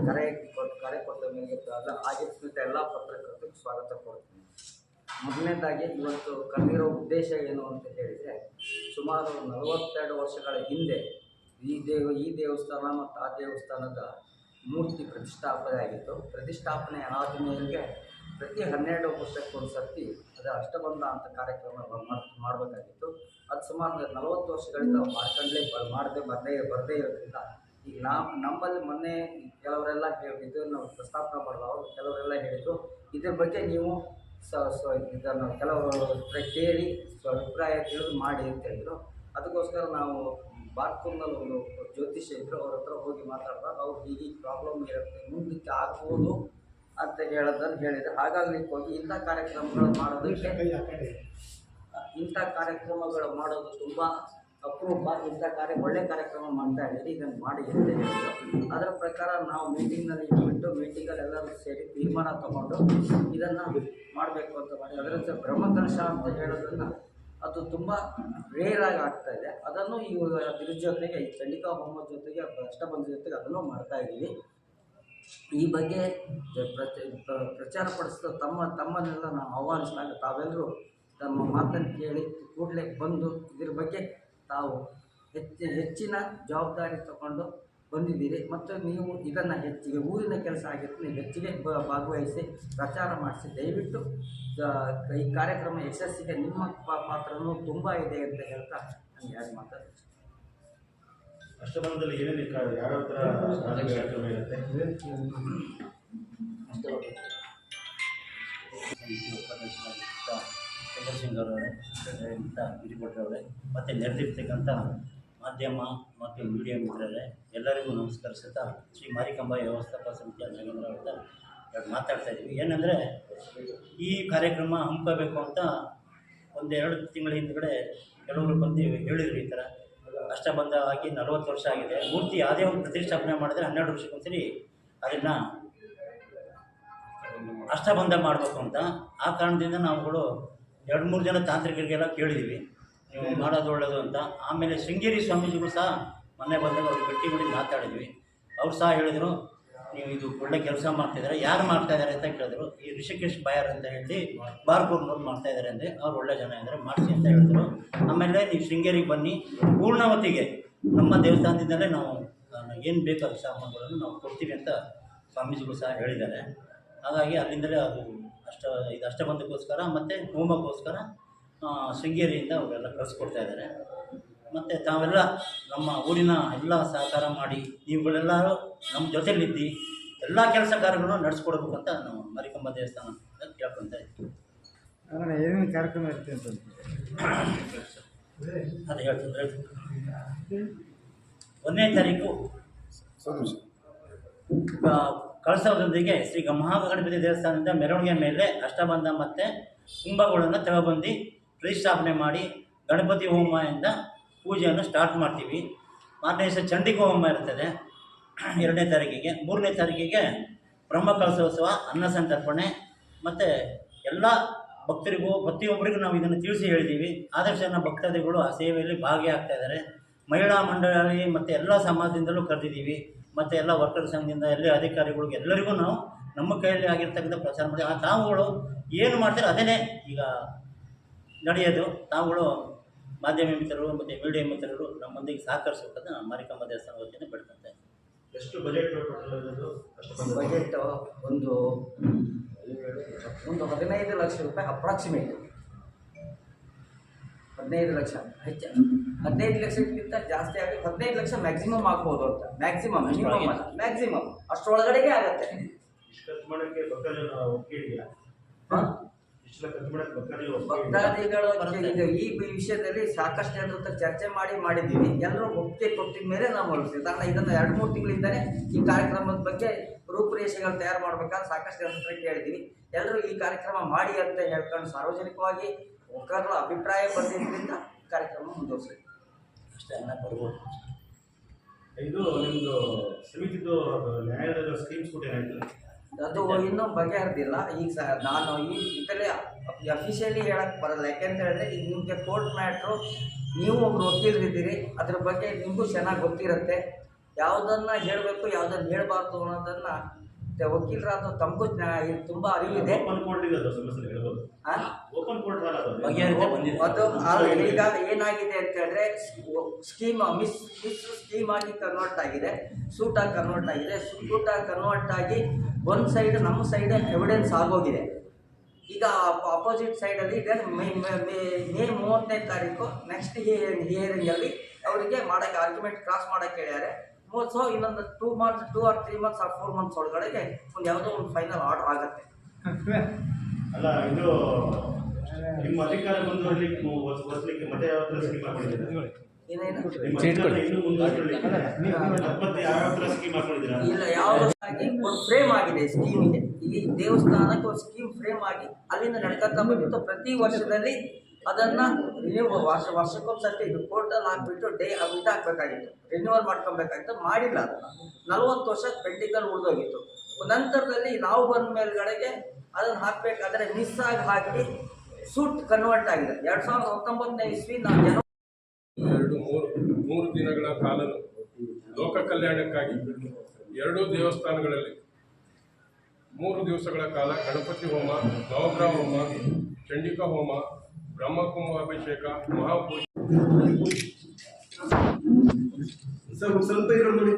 ಕರೆ ಕೊಟ್ಟ ಮೇಲೆ ಆಗಿರ್ತಂಥ ಎಲ್ಲ ಪತ್ರಕರ್ತರಿಗೆ ಸ್ವಾಗತ ಕೊಡ್ತೀನಿ. ಮೊದಲನೇದಾಗಿ ಇವತ್ತು ಕರೆದಿರೋ ಉದ್ದೇಶ ಏನು ಅಂತ ಹೇಳಿದರೆ, ಸುಮಾರು 42 ವರ್ಷಗಳ ಹಿಂದೆ ಈ ದೇವಸ್ಥಾನ ಮತ್ತು ಆ ದೇವಸ್ಥಾನದ ಮೂರ್ತಿ ಪ್ರತಿಷ್ಠಾಪನೆ ಆಗಿತ್ತು. ಪ್ರತಿಷ್ಠಾಪನೆ ಆದ ಮೇಲೆ ಪ್ರತಿ 12 ವರ್ಷಕ್ಕೊಂದು ಸರ್ತಿ ಅದರ ಅಷ್ಟಬಂಧ ಅಂತ ಕಾರ್ಯಕ್ರಮ ಮಾಡಬೇಕಾಗಿತ್ತು. ಅದು ಸುಮಾರು 40 ವರ್ಷಗಳಿಂದ ಬರದೇ ಇರೋದ್ರಿಂದ ಈಗ ನಮ್ಮಲ್ಲಿ ಮೊನ್ನೆ ಕೆಲವರೆಲ್ಲ ಹೇಳಿದ್ದು, ನಾವು ಪ್ರಸ್ತಾಪನೆ ಮಾಡಿದವರು ಕೆಲವರೆಲ್ಲ ಹೇಳಿದರು, ಇದ್ರ ಬಗ್ಗೆ ನೀವು ಇದನ್ನು ಕೆಲವರು ಕೇಳಿ ಅಭಿಪ್ರಾಯ ತಿಳಿದು ಮಾಡಿ ಅಂತ ಹೇಳಿದರು. ಅದಕ್ಕೋಸ್ಕರ ನಾವು ಬಾರ್ಕೂರ್ನಲ್ಲಿ ಒಂದು ಜ್ಯೋತಿಷ್ಯ ಇದ್ದರು, ಅವ್ರ ಹತ್ರ ಹೋಗಿ ಮಾತಾಡಿದಾಗ ಅವ್ರು ಹೀಗೆ ಪ್ರಾಬ್ಲಮ್ ಇರುತ್ತೆ, ಮುಂದಕ್ಕೆ ಆಗ್ಬೋದು ಅಂತ ಹೇಳಿದರೆ ಹಾಗಾಗ್ಲಿಕ್ಕೆ ಹೋಗಿ ಇಂಥ ಕಾರ್ಯಕ್ರಮಗಳು ಮಾಡೋದು ತುಂಬ ಅಪರೂಪ. ಇಂಥ ಒಳ್ಳೆ ಕಾರ್ಯಕ್ರಮ ಮಾಡ್ತಾ ಇದ್ದೀರಿ, ಇದನ್ನು ಮಾಡಿ ಅಂತ ಹೇಳಿದ್ರು. ಅದರ ಪ್ರಕಾರ ನಾವು ಮೀಟಿಂಗ್ನಲ್ಲಿ ಇಟ್ಬಿಟ್ಟು ಮೀಟಿಂಗಲ್ಲಿ ಎಲ್ಲರೂ ಸೇರಿ ತೀರ್ಮಾನ ತಗೊಂಡು ಇದನ್ನು ಮಾಡಬೇಕು ಅಂತ ಮಾಡಿ, ಅದರಂತೆ ಬ್ರಹ್ಮಕಲಶ ಅಂತ ಹೇಳೋದನ್ನು ಅದು ತುಂಬ ರೇರಾಗಿ ಆಗ್ತಾಯಿದೆ. ಅದನ್ನು ಇದ್ರ ಜೊತೆಗೆ ಈ ಚಂಡಿಕಾ ಹೋಮದ ಜೊತೆಗೆ ಅಷ್ಟಬಂಧ ಜೊತೆಗೆ ಅದನ್ನು ಮಾಡ್ತಾಯಿದ್ದೀವಿ. ಈ ಬಗ್ಗೆ ಪ್ರಚಾರ ಪಡಿಸಿದ ತಮ್ಮನ್ನೆಲ್ಲ ನಾವು ಆಹ್ವಾನಿಸಿದಾಗ ತಾವೆಲ್ಲರೂ ತಮ್ಮ ಮಾತನ್ನು ಕೇಳಿ ಕೂಡಲೇ ಬಂದು ಇದ್ರ ಬಗ್ಗೆ ತಾವು ಹೆಚ್ಚಿನ ಜವಾಬ್ದಾರಿ ತಗೊಂಡು ಬಂದಿದ್ದೀರಿ. ಮತ್ತು ನೀವು ಇದನ್ನು ಹೆಚ್ಚಿಗೆ ಊರಿನ ಕೆಲಸ ಆಗಿರುತ್ತೆ, ನೀವು ಹೆಚ್ಚಿಗೆ ಭಾಗವಹಿಸಿ ಪ್ರಚಾರ ಮಾಡಿಸಿ. ದಯವಿಟ್ಟು ಈ ಕಾರ್ಯಕ್ರಮ ಯಶಸ್ಸಿಗೆ ನಿಮ್ಮ ಪಾತ್ರನೂ ತುಂಬ ಇದೆ ಅಂತ ಹೇಳ್ತಾ ನನಗೆ ಯಾರು ಮಾತಾಡ್ತೀನಿ. ಅಷ್ಟಬಂಧದಲ್ಲಿ ಏನೇನು ಯಾವ್ಯಾವ ಥರ ಕಾರ್ಯಕ್ರಮ ಇರುತ್ತೆ? ಚಂದ್ರಶೇಖರ್ ಅವರೇ ಅಂತ ಗಿರಿಭಟ್ರವರೇ ಮತ್ತು ನೆರೆದಿರ್ತಕ್ಕಂಥ ಮಾಧ್ಯಮ ಮತ್ತು ಮೀಡಿಯಾ ಮಿತ್ರರೇ ಎಲ್ಲರಿಗೂ ನಮಸ್ಕರಿಸುತ್ತಾ ಶ್ರೀ ಮಾರಿಕಾಂಬಾ ವ್ಯವಸ್ಥಾಪಕ ಸಮಿತಿಯ ನಾಗೇಂದ್ರ ಮಾತಾಡ್ತಾ ಇದ್ದೀವಿ. ಏನಂದರೆ ಈ ಕಾರ್ಯಕ್ರಮ ಹಮ್ಮಿಕೋಬೇಕು ಅಂತ 1-2 ತಿಂಗಳ ಹಿಂದುಗಡೆ ಕೆಲವರು ಬಂದು ಹೇಳಿದ್ರು, ಈ ಥರ ಅಷ್ಟಬಂಧ ಆಗಿ 40 ವರ್ಷ ಆಗಿದೆ, ಮೂರ್ತಿ ಯಾವುದೇ ಒಂದು ಪ್ರತಿಷ್ಠಾಪನೆ ಮಾಡಿದ್ರೆ 12 ವರ್ಷಕ್ಕೊಂದ್ಸರಿ ಅದನ್ನು ಅಷ್ಟಬಂಧ ಮಾಡಬೇಕು ಅಂತ. ಆ ಕಾರಣದಿಂದ ನಾವುಗಳು 2-3 ಜನ ತಾಂತ್ರಿಕರಿಗೆಲ್ಲ ಕೇಳಿದ್ದೀವಿ, ನೀವು ಮಾಡೋದು ಒಳ್ಳೆಯದು ಅಂತ. ಆಮೇಲೆ ಶೃಂಗೇರಿ ಸ್ವಾಮೀಜಿಗಳು ಸಹ ಮೊನ್ನೆ ಬಂದಾಗ ಅವ್ರಿಗೆ ಭೇಟಿ ಮಾಡಿ ಮಾತಾಡಿದ್ವಿ. ಅವ್ರು ಸಹ ಹೇಳಿದರು, ನೀವು ಇದು ಒಳ್ಳೆ ಕೆಲಸ ಮಾಡ್ತಾಯಿದ್ದಾರೆ, ಯಾರು ಮಾಡ್ತಾಯಿದ್ದಾರೆ ಅಂತ ಕೇಳಿದ್ರು. ಈ ಋಷಿಕೇಶ್ ಬಾಯರ್ ಅಂತ ಹೇಳಿ ಬಾರ್ಕೂರ್ನವ್ರು ಮಾಡ್ತಾಯಿದ್ದಾರೆ ಅಂದರೆ ಅವ್ರು ಒಳ್ಳೆ ಜನ ಇದ್ದಾರೆ, ಮಾಡಿಸಿ ಅಂತ ಹೇಳಿದ್ರು. ಆಮೇಲೆ ನೀವು ಶೃಂಗೇರಿಗೆ ಬನ್ನಿ, ಪೂರ್ಣವತಿಗೆ ನಮ್ಮ ದೇವಸ್ಥಾನದಿಂದಲೇ ನಾವು ಏನು ಬೇಕಾದ ಸಾಮಾನುಗಳನ್ನು ನಾವು ಕೊಡ್ತೀವಿ ಅಂತ ಸ್ವಾಮೀಜಿಗಳು ಸಹ ಹೇಳಿದ್ದಾರೆ. ಹಾಗಾಗಿ ಅಲ್ಲಿಂದಲೇ ಅದು ಅಷ್ಟಬಂಧಕ್ಕೋಸ್ಕರ ಮತ್ತು ಹೋಮಕ್ಕೋಸ್ಕರ ಶೃಂಗೇರಿಯಿಂದ ಅವರೆಲ್ಲ ಕಳಿಸ್ಕೊಡ್ತಾ ಇದ್ದಾರೆ. ಮತ್ತು ತಾವೆಲ್ಲ ನಮ್ಮ ಊರಿನ ಎಲ್ಲ ಸಹಕಾರ ಮಾಡಿ ನೀವುಗಳೆಲ್ಲರೂ ನಮ್ಮ ಜೊತೆಲಿದ್ದು ಎಲ್ಲ ಕೆಲಸ ಕಾರ್ಯಗಳನ್ನು ನಡೆಸ್ಕೊಡ್ಬೇಕು ಅಂತ ನಾವು ಮಾರಿಕಾಂಬಾ ದೇವಸ್ಥಾನ ಕೇಳ್ಕೊತಾ ಇದ್ದೀವಿ. ಏನೇನು ಕಾರ್ಯಕ್ರಮ ಇರುತ್ತೆ ಅಂತ ಅದು ಹೇಳ್ತೀನಿ. 1ನೇ ತಾರೀಕು ಕಳಸದೊಂದಿಗೆ ಶ್ರೀ ಮಹಾಗಣಪತಿ ದೇವಸ್ಥಾನದಿಂದ ಮೆರವಣಿಗೆ ಮೇಲೆ ಅಷ್ಟಬಂಧ ಮತ್ತು ಕುಂಭಗಳನ್ನು ತಗೊಬಂದು ಪ್ರತಿಷ್ಠಾಪನೆ ಮಾಡಿ ಗಣಪತಿ ಹೋಮದಿಂದ ಪೂಜೆಯನ್ನು ಸ್ಟಾರ್ಟ್ ಮಾಡ್ತೀವಿ. ಮಾರನೇ ದಿವಸ ಚಂಡಿಕಾ ಹೋಮ ಇರ್ತದೆ 2ನೇ ತಾರೀಕಿಗೆ. 3ನೇ ತಾರೀಕಿಗೆ ಬ್ರಹ್ಮಕಲಶೋತ್ಸವ, ಅನ್ನ ಸಂತರ್ಪಣೆ ಮತ್ತು ಎಲ್ಲ ಭಕ್ತರಿಗೂ ಪ್ರತಿಯೊಬ್ಬರಿಗೂ ನಾವು ಇದನ್ನು ತಿಳಿಸಿ ಹೇಳಿದ್ದೀವಿ. ಆದಷ್ಟು ಜನ ಭಕ್ತಾದಿಗಳು ಆ ಸೇವೆಯಲ್ಲಿ ಭಾಗಿಯಾಗ್ತಾ ಇದ್ದಾರೆ. ಮಹಿಳಾ ಮಂಡಳಿ ಮತ್ತು ಎಲ್ಲ ಸಮಾಜದಿಂದಲೂ ಕರೆದಿದ್ದೀವಿ. ಮತ್ತು ಎಲ್ಲ ವರ್ಕರ್ ಸಂಘದಿಂದ ಎಲ್ಲ ಅಧಿಕಾರಿಗಳಿಗೆ ಎಲ್ಲರಿಗೂ ನಾವು ನಮ್ಮ ಕೈಯಲ್ಲಿ ಆಗಿರ್ತಕ್ಕಂಥ ಪ್ರಚಾರ ಮಾಡಿ ತಾವುಗಳು ಏನು ಮಾಡ್ತಾರೆ ಅದನ್ನೇ ಈಗ ನಡೆಯೋದು. ತಾವುಗಳು ಮಾಧ್ಯಮ ಮಿತ್ರರು ಮತ್ತು ಮೀಡಿಯಾ ಮಿತ್ರರು ನಮ್ಮೊಂದಿಗೆ ಸಹಕರಿಸಬೇಕಂತ ನಾನು ಮಾರಿಕಾಂಬಾ ದೇವಸ್ಥಾನ ವತಿಯಿಂದ ಬೇಡ್ಕೊಳ್ತೇನೆ. ಎಷ್ಟು ಬಜೆಟ್? ಬಜೆಟ್ ಒಂದು 15 ಲಕ್ಷ ರೂಪಾಯಿ ಅಪ್ರಾಕ್ಸಿಮೇಟ್. 15 ಲಕ್ಷ ಹೆಚ್ಚು, 15 ಲಕ್ಷಕ್ಕಿಂತ ಜಾಸ್ತಿ ಆಗಿ 15 ಲಕ್ಷ ಮ್ಯಾಕ್ಸಿಮಮ್ ಆಗ್ಬೋದು ಅಂತ. ಮ್ಯಾಕ್ಸಿಮಮ್, ಮಿನಿಮಮ್ ಅಲ್ಲ, ಮ್ಯಾಕ್ಸಿಮಮ್ ಅಷ್ಟರೊಳಗಡೆಗೆ ಆಗುತ್ತೆ. ಭಕ್ತಾದಿಗಳು ಈ ವಿಷಯದಲ್ಲಿ ಸಾಕಷ್ಟು ಜನರ ಹತ್ರ ಚರ್ಚೆ ಮಾಡಿದ್ದೀವಿ. ಎಲ್ಲರೂ ಒಪ್ಪಿಗೆ ಕೊಟ್ಟಿದ ಮೇಲೆ ನಾವು ಹೊರಡ್ತೀವಿ. ಕಾರಣ ಇದನ್ನು 2-3 ತಿಂಗಳಿಂದಲೇ ಈ ಕಾರ್ಯಕ್ರಮದ ಬಗ್ಗೆ ರೂಪುರೇಷೆಗಳು ತಯಾರು ಮಾಡಬೇಕಾದ್ರೆ ಸಾಕಷ್ಟು ಜನರ ಹತ್ರ ಕೇಳಿದ್ದೀವಿ. ಎಲ್ಲರೂ ಈ ಕಾರ್ಯಕ್ರಮ ಮಾಡಿ ಅಂತ ಹೇಳ್ಕೊಂಡು ಸಾರ್ವಜನಿಕವಾಗಿ ಒಕ್ಕರ ಅಭಿಪ್ರಾಯ ಬಂದಿದ್ದರಿಂದ ಕಾರ್ಯಕ್ರಮ ಮುಂದುವರಿಸಿದೆ. ಅಷ್ಟೇ ಬರ್ಬೋದು. ಇದು ನಿಮ್ಮದು ಸಮಿತಿದು ನ್ಯಾಯಾಲಯದ ಸ್ಕೀಮ್ಸ್ ಕೂಡ ಏನಾಯ್ತು? ಅದು ಇನ್ನೂ ಬಗೆಹರಿದಿಲ್ಲ. ಈಗ ನಾನು ಇದರಲ್ಲಿ ಅಫಿಷಿಯಲಿ ಹೇಳಕ್ಕೆ ಬರಲ್ಲ. ಯಾಕೆಂತ ಹೇಳಿದ್ರೆ ಈಗ ನಿಮಗೆ ಕೋರ್ಟ್ ಮ್ಯಾಟ್ರು, ನೀವು ಒಬ್ಬರು ವಕೀಲರಿದ್ದೀರಿ, ಅದ್ರ ಬಗ್ಗೆ ನಿಮಗೂ ಚೆನ್ನಾಗಿ ಗೊತ್ತಿರುತ್ತೆ. ಯಾವುದನ್ನು ಹೇಳಬೇಕು ಯಾವುದನ್ನು ಹೇಳಬಾರ್ದು ಅನ್ನೋದನ್ನು ವಕೀಲರಾದ ತಮಗೂ ತುಂಬ ಅರಿವಿದೆ. ಓಪನ್ ಕೋರ್ಟ್ ಇದೆ ಅದು ಸಮಸ್ಯೆ ಹೇಳ್ಬೋದು. ಓಪನ್ ಕೋರ್ಟ್ ಬಗೆಹರಿತ ಬಂದಿದೆ. ಅದು ಈಗ ಏನಾಗಿದೆ ಅಂತ ಹೇಳಿದ್ರೆ ಸ್ಕೀಮ್ ಮಿಸ್ ಸ್ಕೀಮ್ ಆಗಿ ಕನ್ವರ್ಟ್ ಆಗಿದೆ, ಸೂಟ್ ಆಗಿ ಕನ್ವರ್ಟ್ ಆಗಿದೆ. ಸೂಟ್ ಆಗಿ ಕನ್ವರ್ಟ್ ಆಗಿ ಒಂದು ಸೈಡ್ ನಮ್ಮ ಸೈಡ್ ಎವಿಡೆನ್ಸ್ ಆಗೋಗಿದೆ. ಈಗ ಅಪೋಸಿಟ್ ಸೈಡಲ್ಲಿ ಈಗ ಮೇ 30ನೇ ತಾರೀಕು ನೆಕ್ಸ್ಟ್ ಹಿಯರಿಂಗಲ್ಲಿ ಅವರಿಗೆ ಮಾಡೋಕ್ಕೆ ಆರ್ಗ್ಯುಮೆಂಟ್ ಕ್ರಾಸ್ ಮಾಡೋಕ್ಕೆ ಹೇಳ್ಯಾರೆ. ಸೊ ಇನ್ನೊಂದು 2 or 3 months or 4 months ಒಳಗಡೆಗೆ ಒಂದು ಯಾವುದೋ ಒಂದು ಫೈನಲ್ ಆರ್ಡರ್ ಆಗುತ್ತೆ. ಅಲ್ಲ, ಇದು ನಿಮ್ಮ ಅಧಿಕಾರ ಮುಂದುವರಿಸಲಿಕ್ಕೆ ಮತ್ತೆ ಯಾವ ಥರ ಸ್ಕೀಮ್ ಹಾಕೊಂಡಿದ್ದೀರಾ? ಏನೇನು ನಿಮ್ಮ ಅಧಿಕಾರ ಇನ್ನೂ ಮುಂದುವರಿಸಲಿಕ್ಕೆ ಮತ್ತೆ ಯಾವ ಥರ ಸ್ಕೀಮ್ ಹಾಕೊಂಡಿದ್ದೀರಾ? ಇಲ್ಲ, ಯಾವುದಾಗಿ ಒಂದು ಫ್ರೇಮ್ ಆಗಿದೆ ಸ್ಕೀಮಿಗೆ. ಈ ದೇವಸ್ಥಾನಕ್ಕೆ ಒಂದು ಸ್ಕೀಮ್ ಫ್ರೇಮ್ ಆಗಿ ಅಲ್ಲಿಂದ ನಡ್ಕೊಂತ ಬಂದಿತ್ತು. ಪ್ರತಿ ವರ್ಷದಲ್ಲಿ ಅದನ್ನು ವರ್ಷಕ್ಕೊಂದ್ಸರ್ತಿ ಇದು ಕೋರ್ಟಲ್ಲಿ ಹಾಕ್ಬಿಟ್ಟು ಇದು ಹಾಕಬೇಕಾಗಿತ್ತು, ರಿನ್ಯೂವಲ್ ಮಾಡ್ಕೊಬೇಕಾಗಿತ್ತು. ಮಾಡಿಲ್ಲ. ಅದನ್ನು 40 ವರ್ಷ ಪೆಂಡಿಂಗಲ್ಲಿ ಉಳಿದೋಗಿತ್ತು. ನಂತರದಲ್ಲಿ ನಾವು ಬಂದ ಮೇಲ್ಗಡೆಗೆ ಅದನ್ನು ಹಾಕಬೇಕಾದ್ರೆ ಮಿಸ್ ಆಗಿ ಹಾಕಿ ಸೂಟ್ ಕನ್ವರ್ಟ್ ಆಗಿದೆ. 2019ನೇ ಇಸ್ವಿ ನಾವು 3 ದಿನಗಳ ಕಾಲ ಲೋಕ ಕಲ್ಯಾಣಕ್ಕಾಗಿ 2 ದೇವಸ್ಥಾನಗಳಲ್ಲಿ 3 ದಿವಸಗಳ ಕಾಲ ಗಣಪತಿ ಹೋಮ, ನವಗ್ರಹ ಹೋಮ, ಚಂಡಿಕಾ ಹೋಮ, ಬ್ರಹ್ಮಕುಂಭಾಭಿಷೇಕ, ಮಹಾಪೂಜೆ. ಸ್ವಲ್ಪ ಇರೋ ನೋಡಿ.